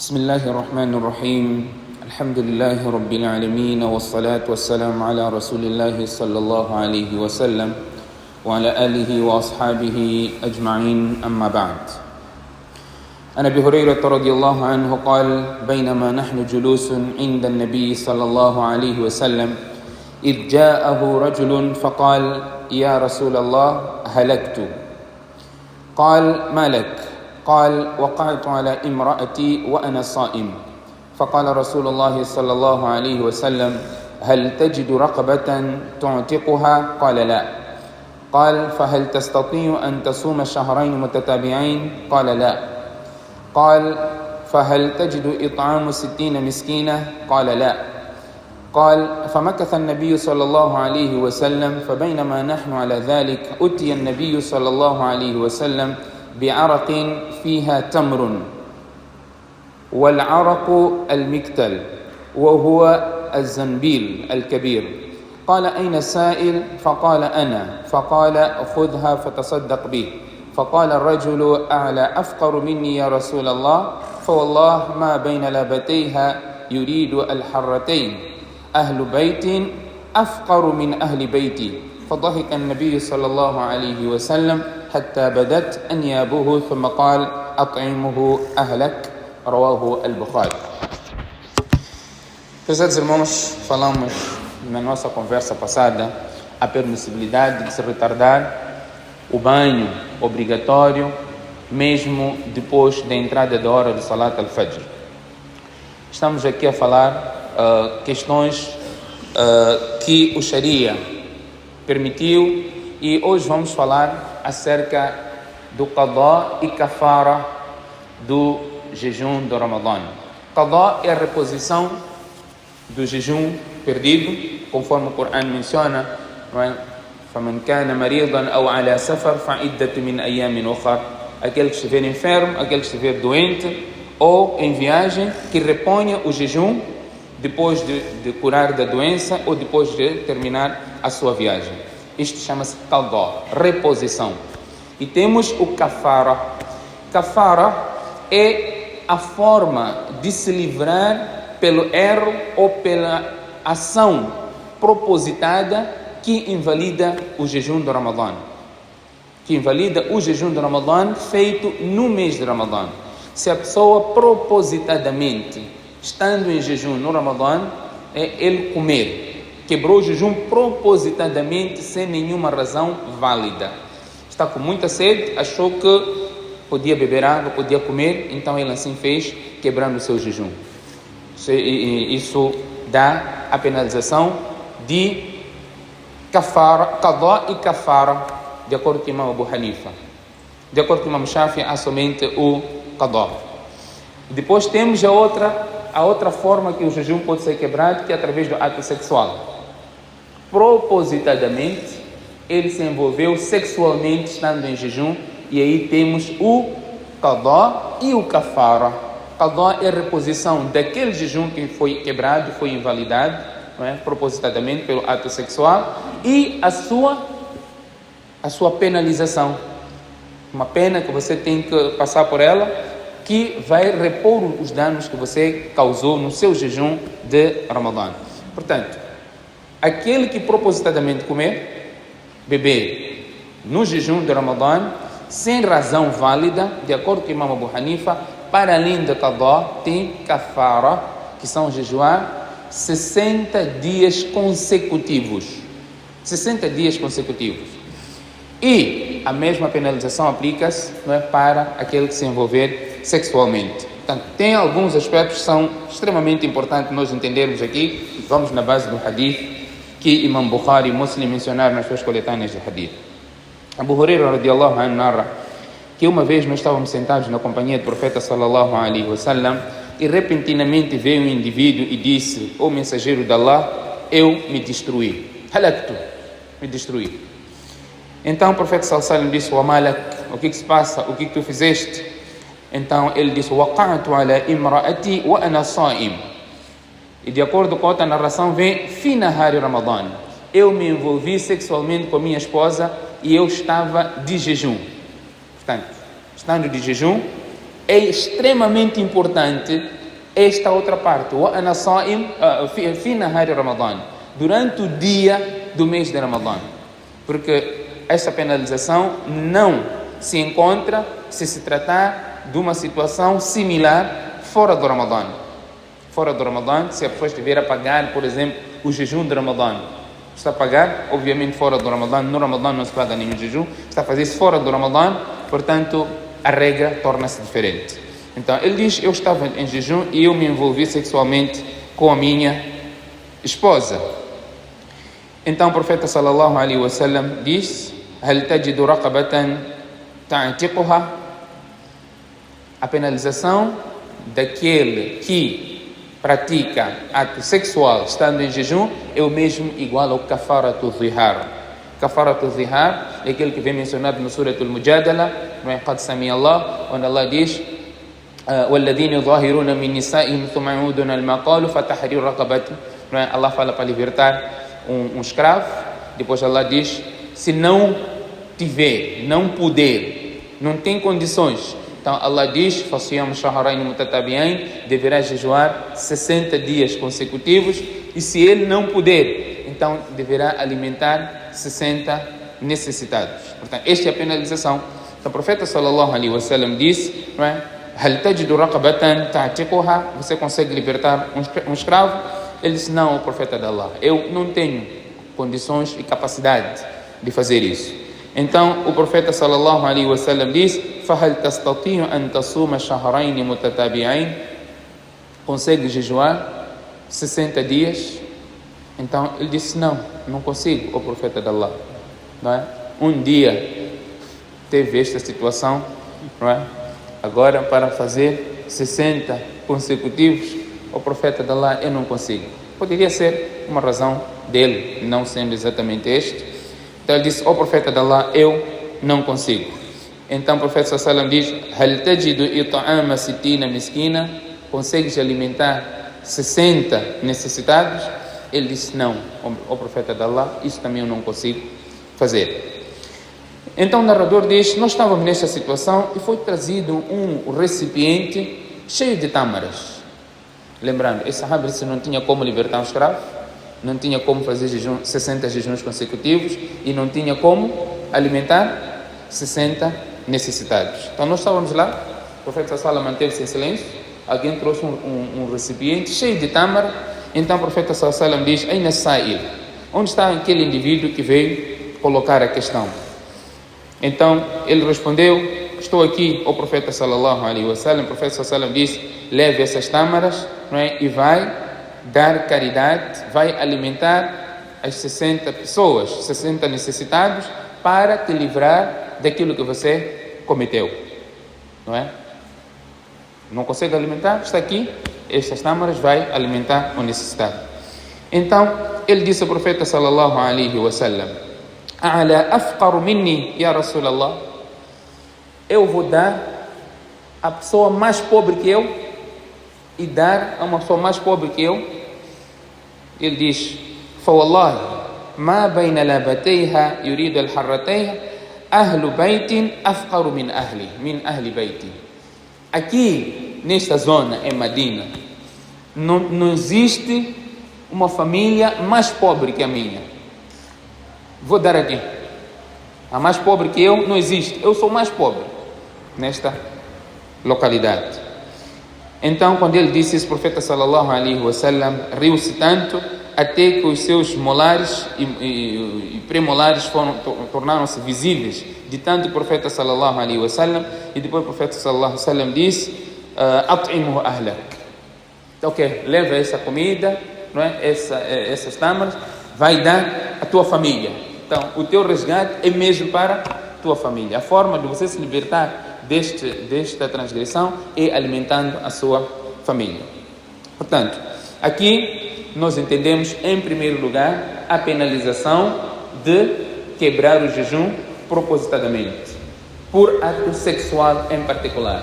بسم الله الرحمن الرحيم الحمد لله رب العالمين والصلاة والسلام على رسول الله صلى الله عليه وسلم وعلى آله وأصحابه أجمعين أما بعد. عن أبي هريرة رضي الله عنه قال: بينما نحن جلوس عند النبي صلى الله عليه وسلم إذ جاءه رجل فقال: يا رسول الله هلكت. قال: ما لك؟ قال: وقعت على امرأتي وأنا صائم. فقال رسول الله صلى الله عليه وسلم: هل تجد رقبة تعتقها؟ قال: لا. قال: فهل تستطيع أن تصوم شهرين متتابعين؟ قال: لا. قال: فهل تجد إطعام 60 مسكينة؟ قال: لا. قال: فمكث النبي صلى الله عليه وسلم فبينما نحن على ذلك أتي النبي صلى الله عليه وسلم بعرق فيها تمر، والعرق المكتل وهو الزنبيل الكبير. قال: أين السائل؟ فقال: أنا. فقال: خذها فتصدق به. فقال الرجل: أعلى أفقر مني يا رسول الله، فوالله ما بين لابتيها يريد الحرتين، أهل بيت أفقر من أهل بيتي. فضحك النبي صلى الله عليه وسلم حتى بدت أنيابه ثم قال: أطعمه أهلك. رواه البخاري. Prezados irmãos, falamos na nossa conversa passada a permissibilidade de se retardar o banho obrigatório mesmo depois da entrada da hora do Salat al-Fajr. Estamos aqui a falar questões que o Sharia permitiu, e hoje vamos falar acerca do Qadá e Kafara do jejum do Ramadã. Qadá é a reposição do jejum perdido, conforme o Corão menciona, فَمَنْ كَانَ مَرِيضًا أَوْ عَلَى سَفَرٍ فَعِدَّةٌ مِنْ أَيَّامٍ أُخَرَ. Aquele que estiver enfermo, aquele que estiver doente ou em viagem, que reponha o jejum depois de curar da doença ou depois de terminar a sua viagem. Isto chama-se Qadá, reposição. E temos o Kafara. Kafara é a forma de se livrar pelo erro ou pela ação propositada que invalida o jejum do Ramadã. Que invalida o jejum do Ramadã feito no mês de Ramadã. Se a pessoa propositadamente, estando em jejum no Ramadã, ele comer, quebrou o jejum propositadamente sem nenhuma razão válida. Está com muita sede, achou que podia beber água, podia comer, então ele assim fez, quebrando o seu jejum. Isso dá a penalização de kafara, Qadá e Kafara, de acordo com o Imam Abu Hanifa. De acordo com o Imam Shafi, há somente o Qadá. Depois temos a outra forma que o jejum pode ser quebrado, que é através do ato sexual. Propositadamente, ele se envolveu sexualmente estando em jejum, e aí temos o Qadá e o Kafara. Qadá é a reposição daquele jejum que foi quebrado, foi invalidado, propositadamente pelo ato sexual, e a sua penalização. Uma pena que você tem que passar por ela, que vai repor os danos que você causou no seu jejum de Ramadã. Portanto, aquele que propositadamente comer, beber no jejum de Ramadã, sem razão válida, de acordo com o Imam Abu Hanifa, para além de Qadá, tem Kafara, que são jejuar 60 dias consecutivos. 60 dias consecutivos. E a mesma penalização aplica-se para aquele que se envolver sexualmente. Portanto, tem alguns aspectos que são extremamente importantes nós entendermos aqui. Vamos na base do hadith que Imam Bukhari e Muslim mencionaram nas suas coletâneas de hadith. Abu Hurairah radiyallahu anhu narra que uma vez nós estávamos sentados na companhia do profeta sallallahu alaihi wasallam e repentinamente veio um indivíduo e disse: "Ó mensageiro de Allah, eu me destruí. Halaktu, me destruí." Então o profeta sallallahu alaihi wasallam disse: "Wa malak, o que se passa? O que tu fizeste?" Então ele disse: "Waqa'tu ala imra'ati wa ana sa'im." E de acordo com outra narração vem: "Fi nahari Ramadã." Eu me envolvi sexualmente com minha esposa e eu estava de jejum. Portanto, estando de jejum, é extremamente importante esta outra parte, وأنا صائم في نهار رمضان, durante o dia do mês de Ramadã, porque esta penalização não se encontra se tratar de uma situação similar fora do Ramadã. Fora do Ramadã, se a pessoa estiver a pagar, por exemplo, o jejum de Ramadã, está a pagar, obviamente fora do Ramadã, no Ramadã não se paga nenhum jejum, está a fazer isso fora do Ramadã, portanto a regra torna-se diferente. Então ele diz, eu estava em jejum e eu me envolvi sexualmente com a minha esposa. Então o profeta sallallahu alaihi wasallam diz, هل تجد رقبة تعتقها? A penalização daquele que pratica ato sexual estando em jejum é o mesmo igual ao kafaratu zihar. Kafaratu zihar é aquele que vem mencionado no Suratul Mujadala, قد سمع الله, onde Allah diz, والذين يظاهرون من نسائهم ثم يعودون لما قالوا فتحرير رقبة. Allah fala para libertar um escravo, depois Allah diz, se não tiver, não puder, não tem condições, então Allah diz, فَصِيَامُ شَهْرَيْنِ مُتَتَابِعَيْنِ, deverá jejuar 60 dias consecutivos, e se ele não puder, então deverá alimentar 60 necessitados. Portanto, esta é a penalização. Então o profeta sallallahu alaihi wasallam disse, não é? هَلْ تَجِدُ رَقَبَةً تَعْتِقُهَا? Você consegue libertar um escravo? Ele disse, não, o profeta de Allah, eu não tenho condições e capacidade de fazer isso. Então o profeta sallallahu alaihi wasallam diz, فَهَلْ تَسْتَطِيعُ أَن تَصُومَ شَهْرَيْنِ مُتَتَابِعَيْنِ? Consegue jejuar 60 dias? Então ele disse, não consigo, o profeta de Allah, não é? Um dia teve esta situação, não é? Agora para fazer 60 consecutivos, o profeta de Allah, eu não consigo. Poderia ser uma razão dele, não sendo exatamente este. Então ele disse, profeta de Allah, eu não consigo. Então o profeta sallallahu alaihi wasallam diz, هل تجد إطعام 60 مسكينا? Consegues alimentar 60 necessitados? Ele disse, não, o profeta de Allah, isso também eu não consigo fazer. Então o narrador diz, nós estávamos nesta situação e foi trazido um recipiente cheio de tâmaras. Lembrando, esse sahaba não tinha como libertar um escravo, não tinha como fazer 60 jejuns consecutivos e não tinha como alimentar 60 necessitados. Então nós estávamos lá, o profeta sallallahu manteve-se em silêncio, alguém trouxe um recipiente cheio de tâmara, então o profeta sallallahu diz, Aina Sa'il? Onde está aquele indivíduo que veio colocar a questão? Então ele respondeu, estou aqui, o profeta sallallahu alaihi wasallam. O profeta sallallahu diz, leve essas tâmaras, não é? E vai dar caridade, vai alimentar as 60 pessoas, 60 necessitados, para te livrar daquilo que você cometeu, não é? Não consegue alimentar? Está aqui, estas tâmaras vai alimentar o necessitado. Então ele disse ao profeta sallallahu alaihi wasallam, A'la afqaru minni ya Rasulallah? Eu vou dar à pessoa mais pobre que eu e dar a uma pessoa mais pobre que eu? Ele diz, فوالله ما بين لابتيها يريد الحرتيها أهل بيت أفقر من أهل بيتي. Aqui nesta zona em Medina não existe uma família mais pobre que a minha. Vou dar aqui. A mais pobre que eu não existe. Eu sou mais pobre nesta localidade. Então, quando ele disse isso, o profeta sallallahu alaihi wasallam riu-se tanto até que os seus molares e premolares tornaram-se visíveis de tanto o profeta sallallahu alaihi wasallam. E depois o profeta sallallahu alaihi wasallam disse, at'imuhu ahlak. Então, ok, leva essa comida, não é? Essas tâmaras, vai dar à tua família. Então, o teu resgate é mesmo para a tua família. A forma de você se libertar desta transgressão é alimentando a sua família. Portanto, aqui nós entendemos, em primeiro lugar, a penalização de quebrar o jejum propositadamente, por ato sexual em particular.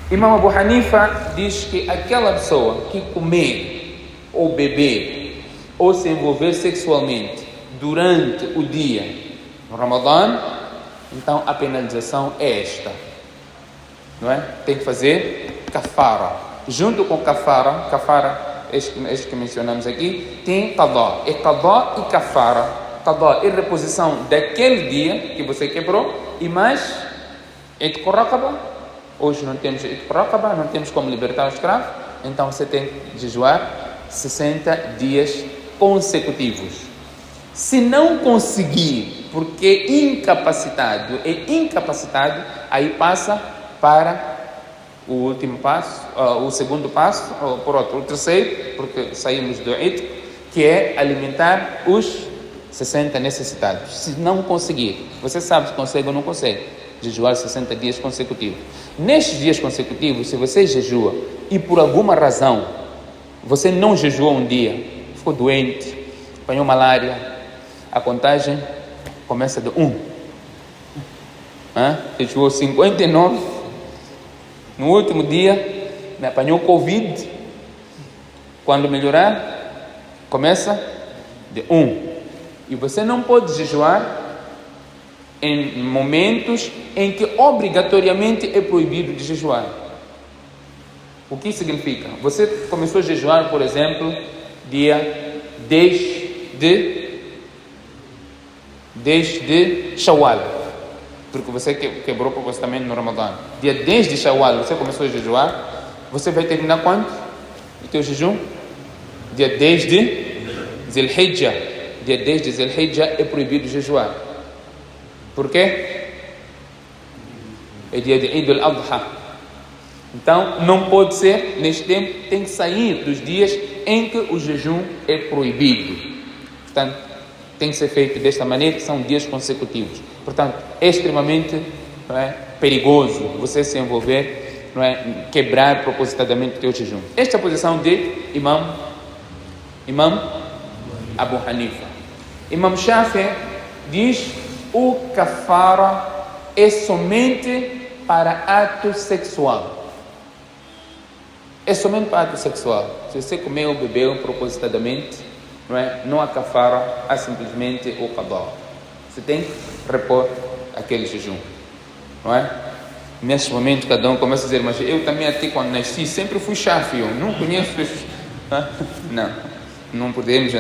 Imam Abu Hanifa diz que aquela pessoa que comer ou beber ou se envolver sexualmente durante o dia no Ramadã, então a penalização é esta. não é? Tem que fazer kafara. Junto com kafara, este que mencionamos aqui, tem qadá. É qadá e kafara. Qadá é reposição daquele dia que você quebrou e mais itq raqaba. Hoje não temos itq raqaba, não temos como libertar o escravo, então você tem que jejuar 60 dias consecutivos. Se não conseguir, porque é incapacitado, aí passa para o último passo, o segundo passo, ou por outro, o terceiro, porque saímos do itq, que é alimentar os 60 necessitados. Se não conseguir, você sabe se consegue ou não consegue, jejuar 60 dias consecutivos. Nestes dias consecutivos, se você jejua e por alguma razão você não jejuou um dia, ficou doente, apanhou malária, a contagem começa de 1. Jejuou 59, no último dia apanhou Covid, quando melhorar, começa de 1. E você não pode jejuar em momentos em que obrigatoriamente é proibido de jejuar. O que significa? Você começou a jejuar, por exemplo, dia 10 de Shawwal, porque você quebrou propositalmente no Ramadã. Dia 10 de Shawwal você começou a jejuar, você vai terminar quando? O teu jejum? Dia 10 de Zilhijjah. Dia 10 de Zilhijjah é proibido jejuar. Por quê? É dia de Eid al-Adha. Então, não pode ser, neste tempo, tem que sair dos dias em que o jejum é proibido. Portanto, tem que ser feito desta maneira, que são dias consecutivos. Portanto, é extremamente perigoso você se envolver, quebrar propositadamente o teu jejum. Esta é a posição de Imam Abu Hanifa. Imam Shafi diz: o kafara é somente para ato sexual. É somente para ato sexual. Se você comeu ou bebeu propositadamente, não há kafara, há simplesmente o qadá. Você tem que repor aquele jejum, não é? Neste momento cada um começa a dizer: mas eu também até quando nasci sempre fui Shafi, eu não conheço isso. Não podemos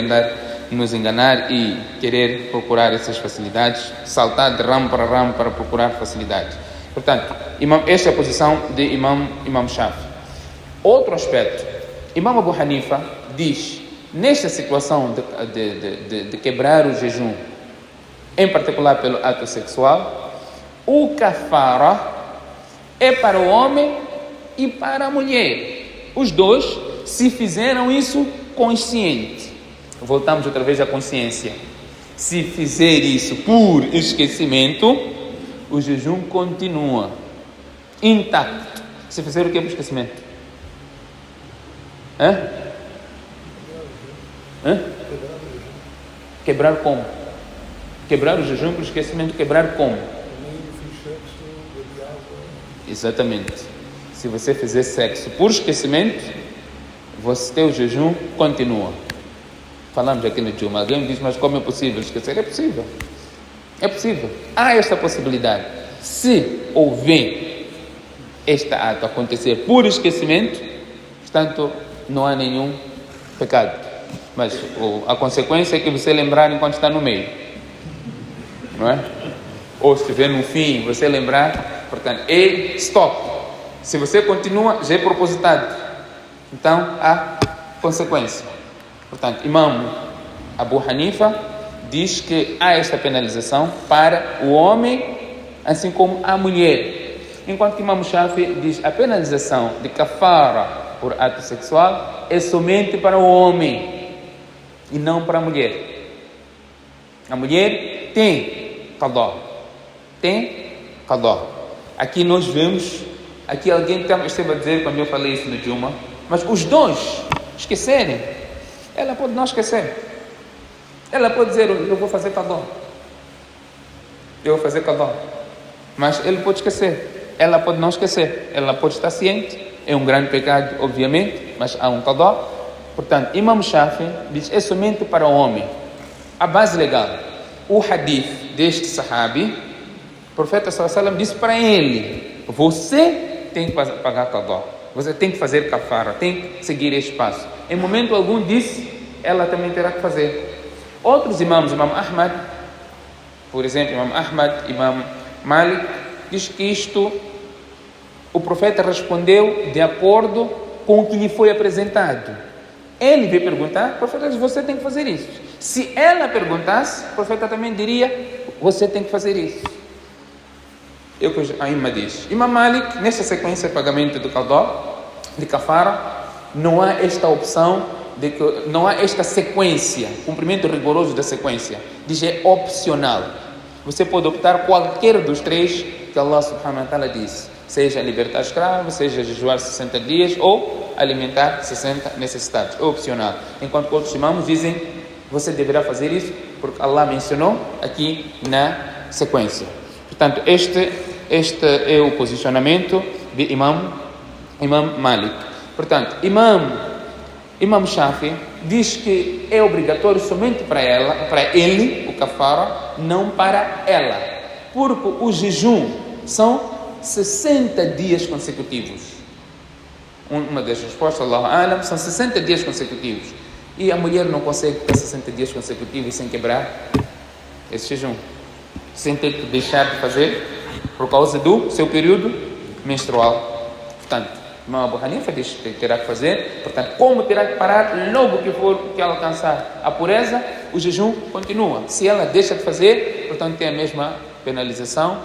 nos enganar e querer procurar essas facilidades, saltar de ramo para procurar facilidades. Portanto, esta é a posição de Imam Shafi. Outro aspecto, Imam Abu Hanifa diz: nesta situação de quebrar o jejum, em particular pelo ato sexual, o kafara é para o homem e para a mulher. Os dois, se fizeram isso consciente. Voltamos outra vez à consciência. Se fizer isso por esquecimento, o jejum continua intacto. Se fizer o que por esquecimento? Quebrar como? Quebrar o jejum por esquecimento, quebrar como? Exatamente. Se você fizer sexo por esquecimento, teu jejum continua. Falamos aqui no Juma. Alguém diz: mas como é possível esquecer? É possível. É possível. Há esta possibilidade. Se houver este ato acontecer por esquecimento, portanto, não há nenhum pecado. Mas a consequência é que você lembrar enquanto está no meio, não é? Ou se estiver no fim, você lembrar, portanto, stop. Se você continua, já é propositado. Então, há consequência. Portanto, Imam Abu Hanifa diz que há esta penalização para o homem, assim como a mulher. Enquanto que Imam Shafi diz: a penalização de kafara por ato sexual é somente para o homem e não para a mulher. A mulher tem qadá. Aqui nós vemos, aqui alguém esteve a dizer quando eu falei isso no Juma, mas os dois esquecerem. Ela pode não esquecer. Ela pode dizer: eu vou fazer qadá. Mas ele pode esquecer. Ela pode não esquecer. Ela pode estar ciente. É um grande pecado, obviamente, mas há um qadá. Portanto, Imam Shafi diz: é somente para o homem. A base legal, o hadith deste sahabi, o profeta sallallahu alaihi wasallam disse para ele: você tem que pagar qadá. Você tem que fazer kafara, tem que seguir este passo. Em momento algum disse, ela também terá que fazer. Outros imãs, Imam Ahmad, por exemplo, Imam Ahmad, Imam Malik, diz que isto, o profeta respondeu de acordo com o que lhe foi apresentado. Ele veio perguntar, o profeta diz, você tem que fazer isso. Se ela perguntasse, o profeta também diria, você tem que fazer isso. É o que a Imam diz. Imam Malik, nesta sequência de pagamento do qadá, de kafara, não há esta opção, não há esta sequência, cumprimento rigoroso da sequência. Diz, é opcional. Você pode optar qualquer dos três que Allah subhanahu wa ta'ala disse. Seja libertar escravo, seja jejuar 60 dias ou alimentar 60 necessitados. É opcional. Enquanto que outros imãs dizem, você deverá fazer isso, porque Allah mencionou aqui na sequência. Portanto, este é o posicionamento de Imam Malik. Portanto, Imam Shafi diz que é obrigatório somente para ele, o kafara, não para ela. Porque o jejum são 60 dias consecutivos. Uma das respostas, Allahu Alam, são 60 dias consecutivos. E a mulher não consegue ter 60 dias consecutivos sem quebrar esse jejum, sem ter que deixar de fazer por causa do seu período menstrual. Portanto, Imam Abu Hanifa diz que terá que fazer. Portanto, como terá que parar logo que ela alcançar a pureza, o jejum continua. Se ela deixa de fazer, portanto tem a mesma penalização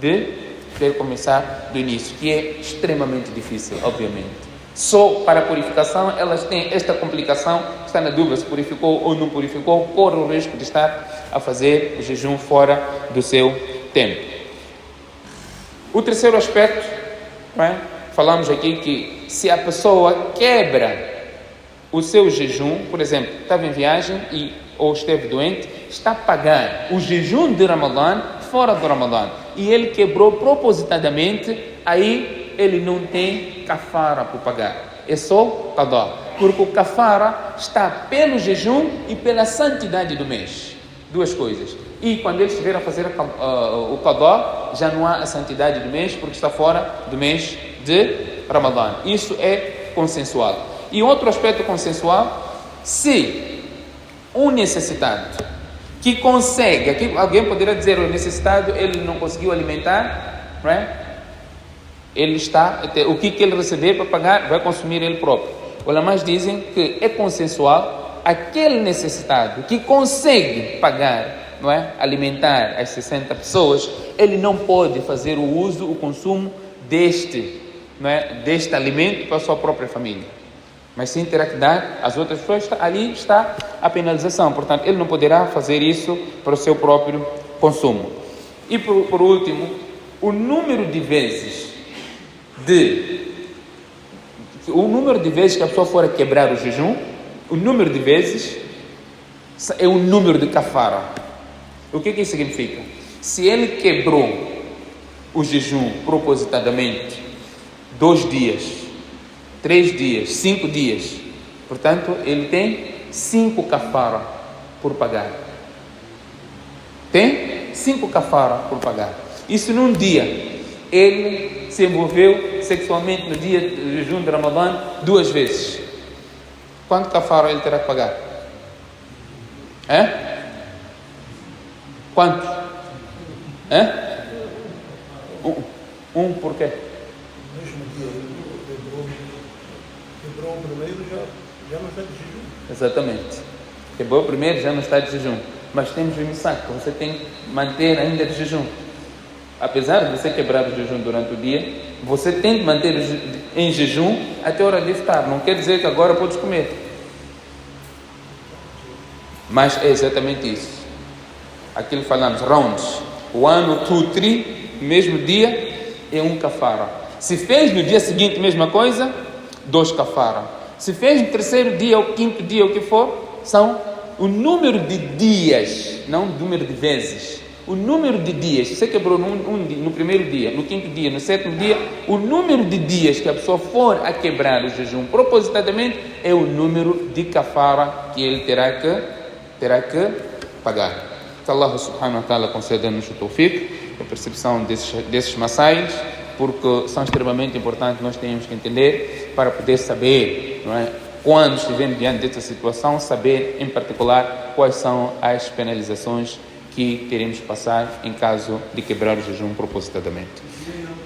de ter que começar do início, que é extremamente difícil, obviamente. Só para a purificação, elas têm esta complicação, está na dúvida se purificou ou não purificou, corre o risco de estar a fazer o jejum fora do seu tempo. O terceiro aspecto, não é? Falamos aqui que se a pessoa quebra o seu jejum, por exemplo, estava em viagem ou esteve doente, está a pagar o jejum de Ramadã fora do Ramadã e ele quebrou propositadamente, aí ele não tem kafara por pagar, é só qadá, porque o kafara está pelo jejum e pela santidade do mês, duas coisas. E quando ele estiver a fazer o qadá, já não há a santidade do mês, porque está fora do mês de Ramadã. Isso é consensual. E outro aspecto consensual, se um necessitado que consegue, aqui alguém poderia dizer, o necessitado, ele não conseguiu alimentar, não é? Ele está, o que ele receber para pagar, vai consumir ele próprio. Os ulamás dizem que é consensual aquele necessitado que consegue pagar, não é? Alimentar as 60 pessoas, ele não pode fazer o uso, o consumo deste alimento para a sua própria família. Mas sim terá que dar às outras pessoas, ali está a penalização. Portanto, ele não poderá fazer isso para o seu próprio consumo. E por último, o número de vezes que a pessoa for a quebrar o jejum, o número de vezes é o número de kafara. O que isso significa? Se ele quebrou o jejum propositadamente 2 dias, 3 dias, 5 dias, portanto ele tem 5 kafara por pagar. Tem 5 kafara por pagar. Isso num dia. Ele se envolveu sexualmente no dia de jejum de Ramadã 2 vezes. Quanto kafara ele terá que pagar? Quanto? Um por quê? No mesmo dia quebrou o primeiro, já não está de jejum. Exatamente. Quebrou o primeiro, já não está de jejum. Mas temos o imsak, você tem que manter ainda de jejum. Apesar de você quebrar o jejum durante o dia, você tem que manter em jejum até a hora de iftar. Não quer dizer que agora podes comer. Mas é exatamente isso. Aquilo que falamos, rounds. 1, 2, 3, mesmo dia, é um kafara. Se fez no dia seguinte, mesma coisa, 2 kafara. Se fez no terceiro dia ou quinto dia, o que for, são o número de dias, não o número de vezes. O número de dias, se você quebrou no primeiro dia, no quinto dia, no sétimo dia, o número de dias que a pessoa for a quebrar o jejum propositadamente é o número de kafara que ele terá que pagar. Que Allah subhanahu wa ta'ala conceda-nos o tawfiq, a percepção desses massais porque são extremamente importantes, nós temos que entender para poder saber, não é? Quando estivermos diante dessa situação, saber em particular quais são as penalizações que teremos que passar em caso de quebrar o jejum propositadamente.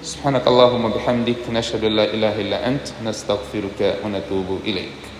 سبحانك اللهم وبحمدك نشهد أن لا إله إلا أنت نستغفرك ونتوب إليك